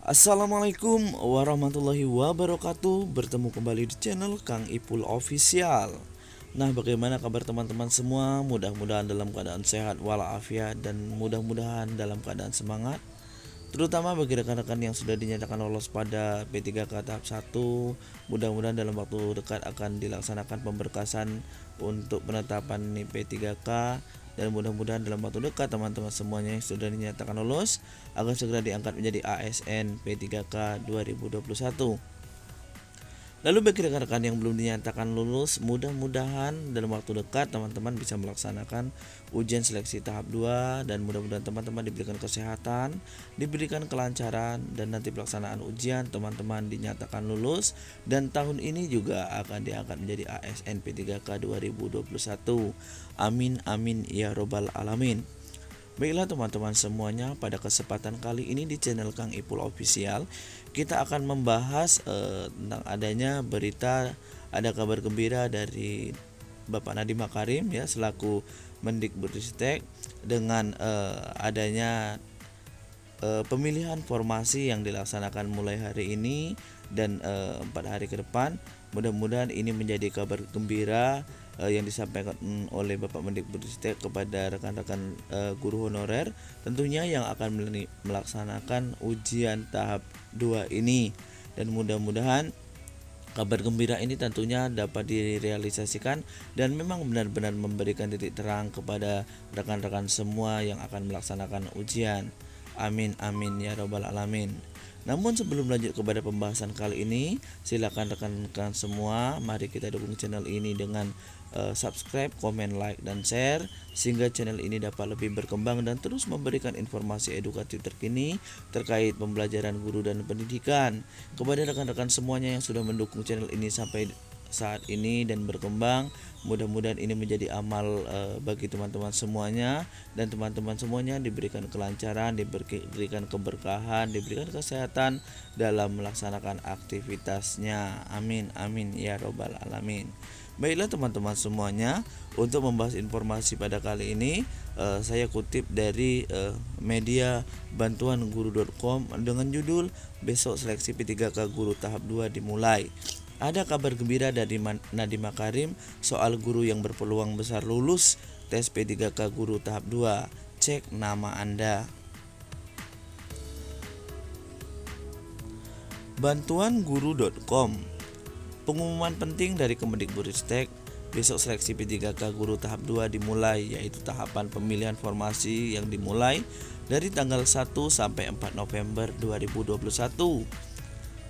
Assalamualaikum warahmatullahi wabarakatuh. Bertemu kembali di channel Kang Ipul Official. Nah, bagaimana kabar teman-teman semua? Mudah-mudahan dalam keadaan sehat walafiat dan mudah-mudahan dalam keadaan semangat. Terutama bagi rekan-rekan yang sudah dinyatakan lolos pada P3K tahap 1, mudah-mudahan dalam waktu dekat akan dilaksanakan pemberkasan untuk penetapan P3K, dan mudah-mudahan dalam waktu dekat teman-teman semuanya yang sudah dinyatakan lolos akan segera diangkat menjadi ASN P3K 2021. Lalu bagi rekan-rekan yang belum dinyatakan lulus, mudah-mudahan dalam waktu dekat teman-teman bisa melaksanakan ujian seleksi tahap 2, dan mudah-mudahan teman-teman diberikan kesehatan, diberikan kelancaran, dan nanti pelaksanaan ujian teman-teman dinyatakan lulus, dan tahun ini juga akan diangkat menjadi ASN P3K 2021. Amin amin ya robbal alamin. Baiklah teman-teman semuanya, pada kesempatan kali ini di channel Kang Ipul Official kita akan membahas tentang adanya berita, ada kabar gembira dari Bapak Nadiem Makarim ya selaku Mendikbudristek dengan adanya pemilihan formasi yang dilaksanakan mulai hari ini dan 4 hari ke depan. Mudah-mudahan ini menjadi kabar gembira yang disampaikan oleh Bapak Mendikbudristek kepada rekan-rekan guru honorer tentunya yang akan melaksanakan ujian tahap 2 ini, dan mudah-mudahan kabar gembira ini tentunya dapat direalisasikan dan memang benar-benar memberikan titik terang kepada rekan-rekan semua yang akan melaksanakan ujian. Amin amin ya robbal alamin. Namun sebelum lanjut kepada pembahasan kali ini, silakan rekan-rekan semua, mari kita dukung channel ini dengan subscribe, komen, like, dan share sehingga channel ini dapat lebih berkembang dan terus memberikan informasi edukatif terkini terkait pembelajaran guru dan pendidikan. Kepada rekan-rekan semuanya yang sudah mendukung channel ini sampai saat ini dan berkembang, mudah-mudahan ini menjadi amal bagi teman-teman semuanya, dan teman-teman semuanya diberikan kelancaran, diberikan keberkahan, diberikan kesehatan dalam melaksanakan aktivitasnya. Amin amin ya robbal alamin. Baiklah teman-teman semuanya, untuk membahas informasi pada kali ini saya kutip dari media bantuanguru.com dengan judul besok seleksi P3K guru tahap 2 dimulai. Ada kabar gembira dari Nadiem Makarim soal guru yang berpeluang besar lulus tes P3K guru tahap 2. Cek nama Anda. Bantuanguru.com. Pengumuman penting dari Kemendikbudristek, besok seleksi P3K guru tahap 2 dimulai, yaitu tahapan pemilihan formasi yang dimulai dari tanggal 1 sampai 4 November 2021.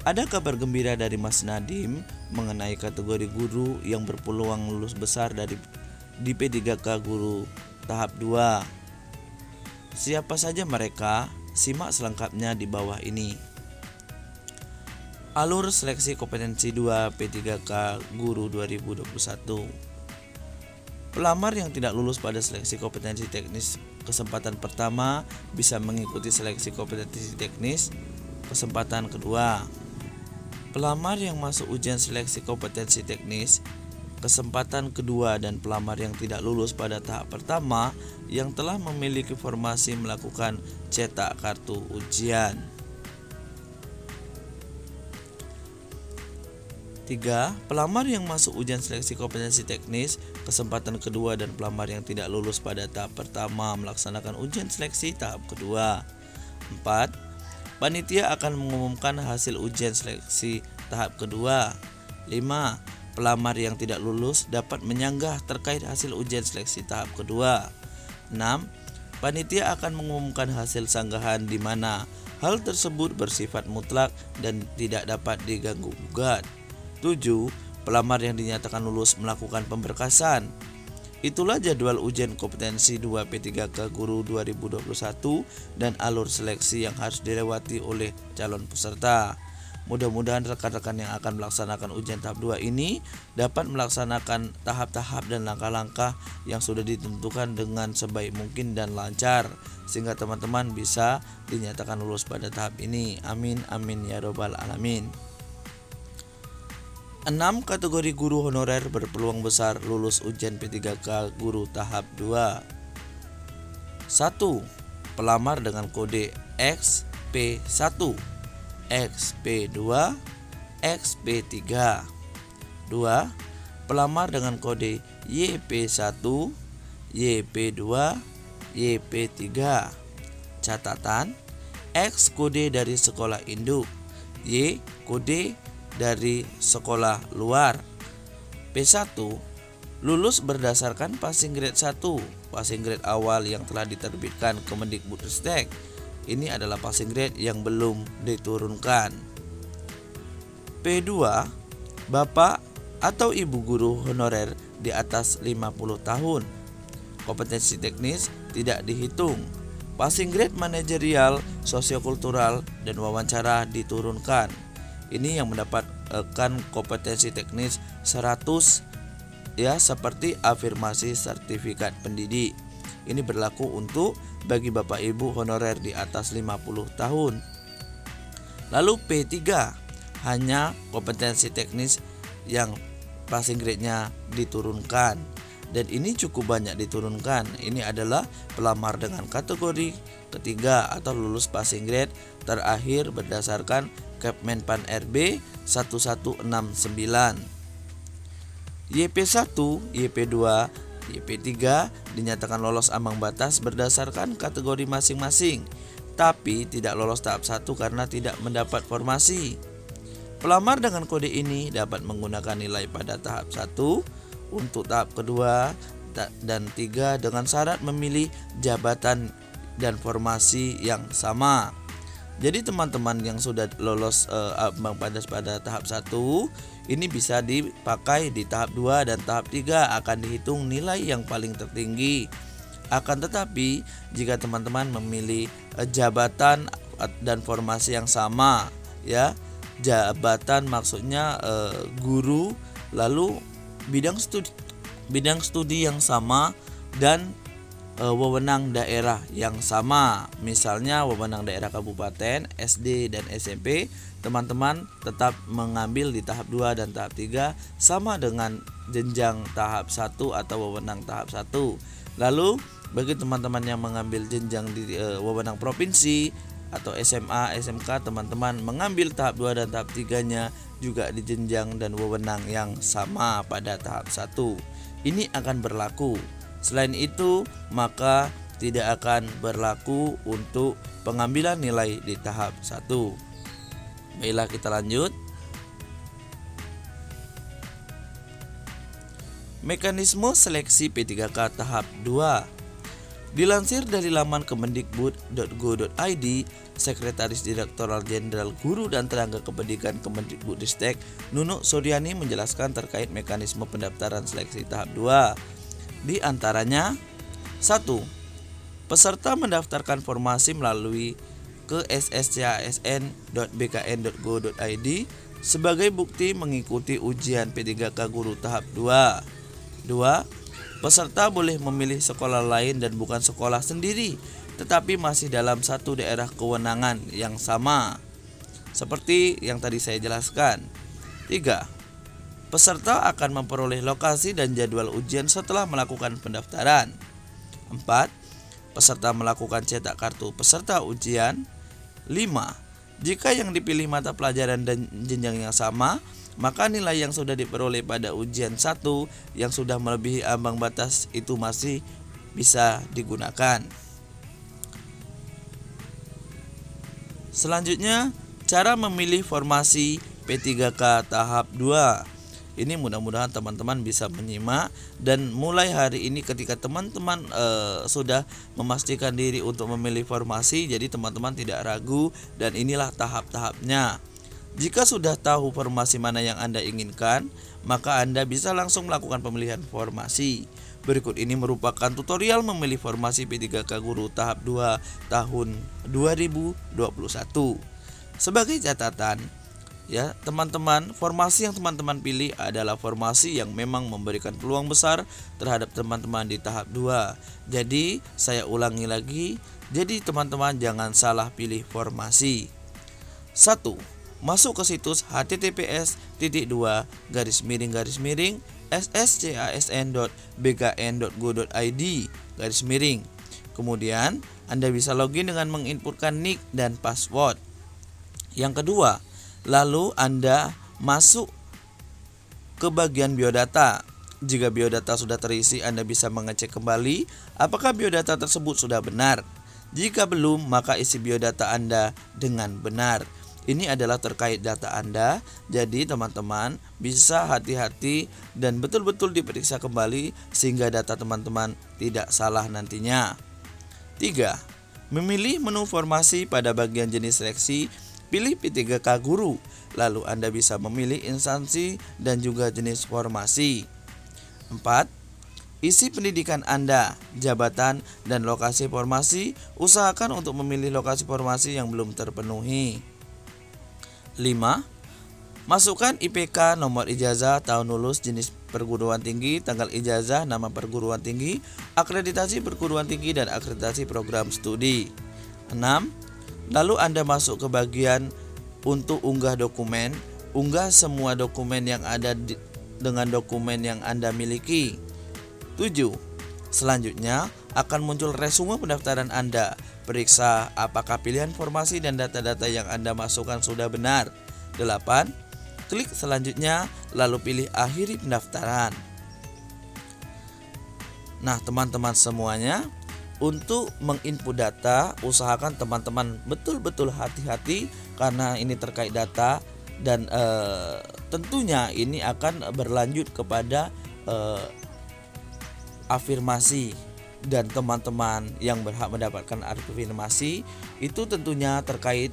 Ada kabar gembira dari Mas Nadiem mengenai kategori guru yang berpeluang lulus besar di P3K guru tahap 2. Siapa saja mereka? Simak selengkapnya di bawah ini. Alur seleksi kompetensi 2 P3K guru 2021. Pelamar yang tidak lulus pada seleksi kompetensi teknis kesempatan pertama bisa mengikuti seleksi kompetensi teknis kesempatan kedua. Pelamar yang masuk ujian seleksi kompetensi teknis kesempatan kedua dan pelamar yang tidak lulus pada tahap pertama yang telah memiliki formasi melakukan cetak kartu ujian. 3. Pelamar yang masuk ujian seleksi kompetensi teknis kesempatan kedua dan pelamar yang tidak lulus pada tahap pertama melaksanakan ujian seleksi tahap kedua. 4. Panitia akan mengumumkan hasil ujian seleksi tahap kedua. 5. Pelamar yang tidak lulus dapat menyanggah terkait hasil ujian seleksi tahap kedua. 6. Panitia akan mengumumkan hasil sanggahan di mana hal tersebut bersifat mutlak dan tidak dapat diganggu-gugat. 7. Pelamar yang dinyatakan lulus melakukan pemberkasan. Itulah jadwal ujian kompetensi 2 P3K guru 2021 dan alur seleksi yang harus dilewati oleh calon peserta. Mudah-mudahan rekan-rekan yang akan melaksanakan ujian tahap 2 ini dapat melaksanakan tahap-tahap dan langkah-langkah yang sudah ditentukan dengan sebaik mungkin dan lancar sehingga teman-teman bisa dinyatakan lulus pada tahap ini. Amin amin ya robbal alamin. 6 kategori guru honorer berpeluang besar lulus ujian P3K guru tahap 2. 1. Pelamar dengan kode XP1. XP2, XP3. 2. Pelamar dengan kode YP1, YP2, YP3. Catatan: X kode dari sekolah induk, Y kode dari sekolah luar. P1 lulus berdasarkan passing grade 1, passing grade awal yang telah diterbitkan Kemendikbudristek. Ini adalah passing grade yang belum diturunkan. P2 Bapak atau Ibu guru honorer di atas 50 tahun. Kompetensi teknis tidak dihitung. Passing grade manajerial, sosiokultural, dan wawancara diturunkan. Ini yang mendapatkan kompetensi teknis 100 ya, seperti afirmasi sertifikat pendidik. Ini berlaku untuk bagi Bapak Ibu honorer di atas 50 tahun. Lalu P3 hanya kompetensi teknis yang passing grade-nya diturunkan. Dan ini cukup banyak diturunkan. Ini adalah pelamar dengan kategori ketiga atau lulus passing grade terakhir berdasarkan Kepmenpan RB 1169. YP1, YP2, YP3 dinyatakan lolos ambang batas berdasarkan kategori masing-masing, tapi tidak lolos tahap 1 karena tidak mendapat formasi. Pelamar dengan kode ini dapat menggunakan nilai pada tahap 1 untuk tahap kedua dan 3 dengan syarat memilih jabatan dan formasi yang sama. Jadi teman-teman yang sudah lolos ambang batas pada tahap 1 ini bisa dipakai di tahap 2 dan tahap 3 akan dihitung nilai yang paling tertinggi. Akan tetapi jika teman-teman memilih jabatan dan formasi yang sama ya, jabatan maksudnya guru, lalu bidang studi yang sama dan wewenang daerah yang sama. Misalnya wewenang daerah kabupaten, SD dan SMP, teman-teman tetap mengambil di tahap 2 dan tahap 3 sama dengan jenjang tahap 1 atau wewenang tahap 1. Lalu bagi teman-teman yang mengambil jenjang di wewenang provinsi atau SMA, SMK, teman-teman mengambil tahap 2 dan tahap 3-nya juga di jenjang dan wewenang yang sama pada tahap 1. Ini akan berlaku. Selain itu, maka tidak akan berlaku untuk pengambilan nilai di tahap 1. Baiklah, kita lanjut. Mekanisme seleksi P3K tahap 2. Dilansir dari laman kemendikbud.go.id, Sekretaris Direktoral Jenderal Guru dan Tenaga Kependidikan Kemendikbudristek Nunuk Suryani menjelaskan terkait mekanisme pendaftaran seleksi tahap 2. Di antaranya 1. Peserta mendaftarkan formasi melalui ke sscsn.bkn.go.id sebagai bukti mengikuti ujian P3K Guru tahap 2. 2. Peserta boleh memilih sekolah lain dan bukan sekolah sendiri, tetapi masih dalam satu daerah kewenangan yang sama, seperti yang tadi saya jelaskan. 3. Peserta akan memperoleh lokasi dan jadwal ujian setelah melakukan pendaftaran. 4. Peserta melakukan cetak kartu peserta ujian. 5. Jika yang dipilih mata pelajaran dan jenjang yang sama, maka nilai yang sudah diperoleh pada ujian 1 yang sudah melebihi ambang batas itu masih bisa digunakan. Selanjutnya, cara memilih formasi P3K tahap 2. Ini mudah-mudahan teman-teman bisa menyimak, dan mulai hari ini ketika teman-teman sudah memastikan diri untuk memilih formasi, jadi teman-teman tidak ragu, dan inilah tahap-tahapnya. Jika sudah tahu formasi mana yang Anda inginkan, maka Anda bisa langsung melakukan pemilihan formasi. Berikut ini merupakan tutorial memilih formasi P3K Guru tahap 2 tahun 2021. Sebagai catatan, ya teman-teman, formasi yang teman-teman pilih adalah formasi yang memang memberikan peluang besar terhadap teman-teman di tahap 2. Jadi saya ulangi lagi, jadi teman-teman jangan salah pilih formasi. 1. Masuk ke situs https://ssscsn.bkn.go.id. Kemudian Anda bisa login dengan menginputkan nick dan password. Yang kedua, lalu Anda masuk ke bagian biodata. Jika biodata sudah terisi, Anda bisa mengecek kembali apakah biodata tersebut sudah benar. Jika belum, maka isi biodata Anda dengan benar. Ini adalah terkait data Anda, jadi teman-teman bisa hati-hati dan betul-betul diperiksa kembali sehingga data teman-teman tidak salah nantinya. 3. Memilih menu formasi pada bagian jenis seleksi, pilih P3K Guru. Lalu Anda bisa memilih instansi dan juga jenis formasi. 4. Isi pendidikan Anda, jabatan, dan lokasi formasi. Usahakan untuk memilih lokasi formasi yang belum terpenuhi. 5. Masukkan IPK, nomor ijazah, tahun lulus, jenis perguruan tinggi, tanggal ijazah, nama perguruan tinggi, akreditasi perguruan tinggi, dan akreditasi program studi. 6. Lalu Anda masuk ke bagian untuk unggah dokumen. Unggah semua dokumen yang ada dengan dokumen yang Anda miliki. 7. Selanjutnya akan muncul resume pendaftaran Anda. Periksa apakah pilihan formasi dan data-data yang Anda masukkan sudah benar. 8. Klik selanjutnya, lalu pilih akhiri pendaftaran. Nah, teman-teman semuanya, untuk menginput data, usahakan teman-teman betul-betul hati-hati karena ini terkait data dan tentunya ini akan berlanjut kepada afirmasi. Dan teman-teman yang berhak mendapatkan afirmasi itu tentunya terkait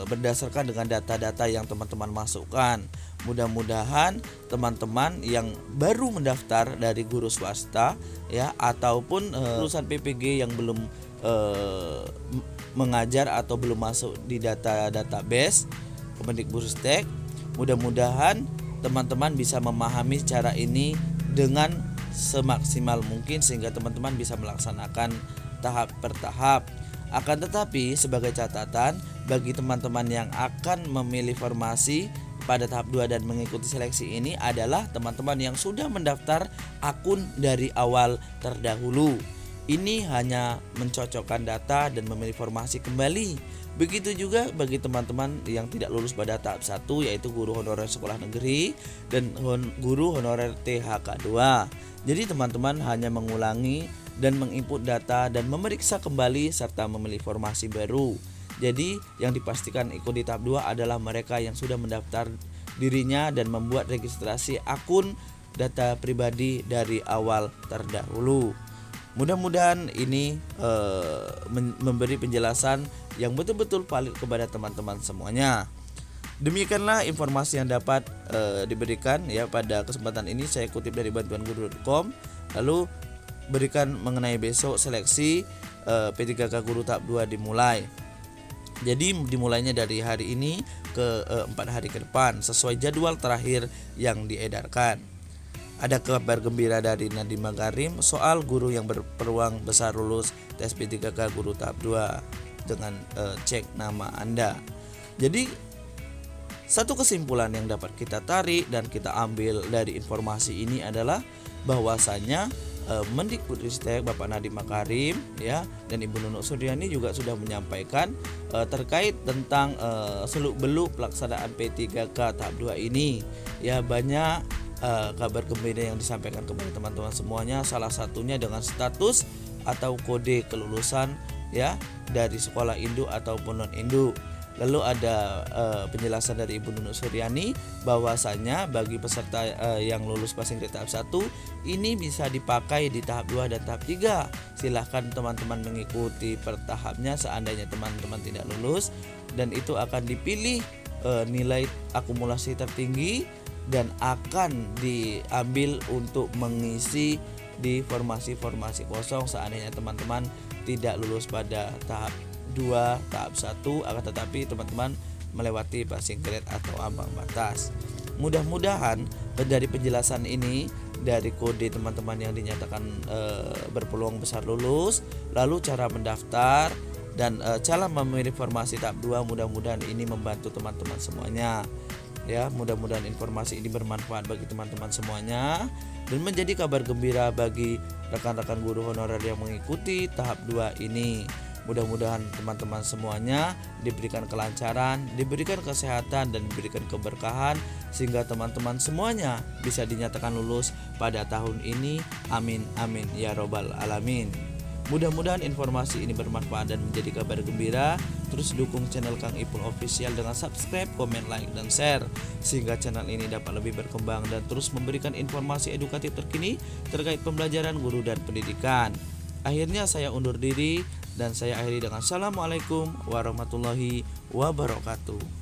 berdasarkan dengan data-data yang teman-teman masukkan. Mudah-mudahan teman-teman yang baru mendaftar dari guru swasta ya ataupun lulusan PPG yang belum mengajar atau belum masuk di database Kemendikbudristek, mudah-mudahan teman-teman bisa memahami cara ini dengan semaksimal mungkin sehingga teman-teman bisa melaksanakan tahap per tahap. Akan tetapi sebagai catatan bagi teman-teman yang akan memilih formasi pada tahap 2 dan mengikuti seleksi ini adalah teman-teman yang sudah mendaftar akun dari awal terdahulu. Ini hanya mencocokkan data dan memilih formasi kembali. Begitu juga bagi teman-teman yang tidak lulus pada tahap 1 yaitu guru honorer sekolah negeri dan guru honorer THK 2. Jadi teman-teman hanya mengulangi dan menginput data dan memeriksa kembali serta memilih formasi baru. Jadi yang dipastikan ikut di tahap 2 adalah mereka yang sudah mendaftar dirinya dan membuat registrasi akun data pribadi dari awal terdahulu. Mudah-mudahan ini memberi penjelasan yang betul-betul valid kepada teman-teman semuanya. Demikianlah informasi yang dapat diberikan ya pada kesempatan ini. Saya kutip dari bantuanguru.com. Lalu berikan mengenai besok seleksi P3K Guru tahap 2 dimulai. Jadi dimulainya dari hari ini ke 4 hari ke depan sesuai jadwal terakhir yang diedarkan. Ada kabar gembira dari Nadiem Makarim soal guru yang berpeluang besar lulus tes P3K Guru tahap 2 dengan cek nama Anda. Jadi satu kesimpulan yang dapat kita tarik dan kita ambil dari informasi ini adalah bahwasanya Mendikbudristek Bapak Nadiem Makarim ya dan Ibu Nunuk Suryani juga sudah menyampaikan terkait tentang seluk-beluk pelaksanaan P3K tahap 2 ini. Ya banyak kabar gembira yang disampaikan kepada teman-teman semuanya, salah satunya dengan status atau kode kelulusan ya dari sekolah induk ataupun non induk. Lalu ada penjelasan dari Ibu Nunuk Suryani bahwasanya bagi peserta yang lulus passing grade tahap 1 ini bisa dipakai di tahap 2 dan tahap 3. Silahkan teman-teman mengikuti per tahapnya seandainya teman-teman tidak lulus dan itu akan dipilih nilai akumulasi tertinggi dan akan diambil untuk mengisi di formasi-formasi kosong seandainya teman-teman tidak lulus pada tahap 2 tahap 1 akan tetapi teman-teman melewati passing grade atau ambang batas. Mudah-mudahan dari penjelasan ini dari kode teman-teman yang dinyatakan berpeluang besar lulus, lalu cara mendaftar dan cara memilih formasi tahap 2, mudah-mudahan ini membantu teman-teman semuanya. Ya, mudah-mudahan informasi ini bermanfaat bagi teman-teman semuanya dan menjadi kabar gembira bagi rekan-rekan guru honorer yang mengikuti tahap 2 ini. Mudah-mudahan teman-teman semuanya diberikan kelancaran, diberikan kesehatan, dan diberikan keberkahan sehingga teman-teman semuanya bisa dinyatakan lulus pada tahun ini. Amin amin ya robbal alamin. Mudah-mudahan informasi ini bermanfaat dan menjadi kabar gembira. Terus dukung channel Kang Ipul Official dengan subscribe, komen, like, dan share sehingga channel ini dapat lebih berkembang dan terus memberikan informasi edukatif terkini terkait pembelajaran guru dan pendidikan. Akhirnya saya undur diri dan saya akhiri dengan assalamualaikum warahmatullahi wabarakatuh.